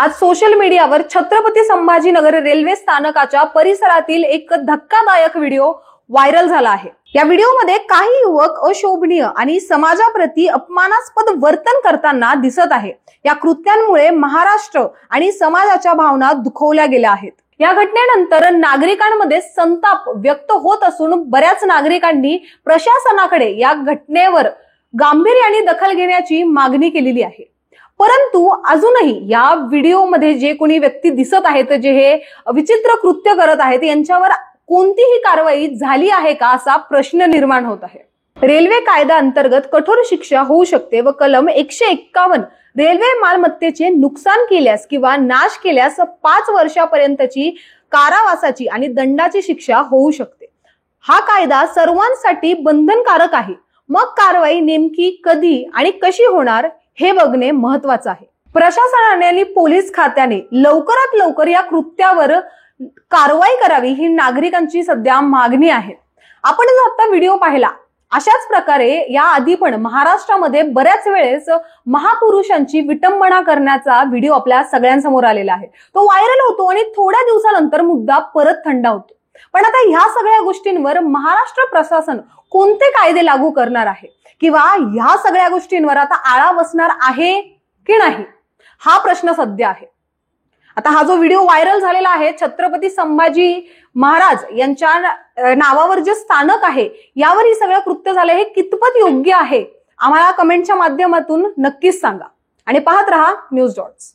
आज सोशल मीडियावर छत्रपती संभाजीनगर रेल्वे स्थानकाच्या परिसरातील एक धक्कादायक व्हिडिओ व्हायरल झाला आहे। या व्हिडिओमध्ये काही युवक अशोभनीय आणि समाजाप्रती अपमानास्पद वर्तन करताना दिसत आहे। या कृत्यांमुळे महाराष्ट्र आणि समाजाच्या भावना दुखावल्या गेल्या आहेत। या घटनेनंतर नागरिकांमध्ये संताप व्यक्त होत असून बऱ्याच नागरिकांनी प्रशासनाकडे या घटनेवर गांभीर्याने दखल घेण्याची मागणी केलेली आहे। परंतु अजूनही या व्हिडिओमध्ये जे कोणी व्यक्ती दिसत आहेत, जे हे विचित्र कृत्य करत आहेत, यांच्यावर कोणतीही कारवाई झाली आहे का असा प्रश्न निर्माण होत आहे। रेल्वे कायदा अंतर्गत कठोर शिक्षा होऊ शकते व कलम 151 रेल्वे मालमत्तेचे नुकसान केल्यास किंवा नाश केल्यास 5 वर्षापर्यंतची कारावासाची आणि दंडाची शिक्षा होऊ शकते। हा कायदा सर्वांसाठी बंधनकारक आहे। मग कारवाई नेमकी कधी आणि कशी होणार हे बघणे महत्त्वाचं आहे। प्रशासनाने आणि पोलीस खात्याने लवकरात लवकर या कृत्यावर कारवाई करावी ही नागरिकांची सध्या मागणी आहे। आपण जो आता व्हिडिओ पाहिला, अशाच प्रकारे या आधी पण महाराष्ट्रामध्ये बऱ्याच वेळेस महापुरुषांची विटंबना करण्याचा व्हिडिओ आपल्या सगळ्यांसमोर आलेला आहे। तो व्हायरल होतो आणि थोड्या दिवसानंतर मुद्दा परत थंड होतो। पण आता ह्या सगळ्या गोष्टींवर महाराष्ट्र प्रशासन कोणते कायदे लागू करणार आहे किंवा ह्या सगळ्या गोष्टींवर आता आळा बसणार आहे की नाही, हा प्रश्न सध्या आहे। आता हा जो व्हिडिओ व्हायरल झालेला आहे, छत्रपती संभाजी महाराज यांच्या नावावर जे स्थानक आहे यावर ही सगळं कृत्य झालं, हे कितपत योग्य आहे आम्हाला कमेंटच्या माध्यमातून नक्कीच सांगा आणि पाहत रहा न्यूज डॉट्स।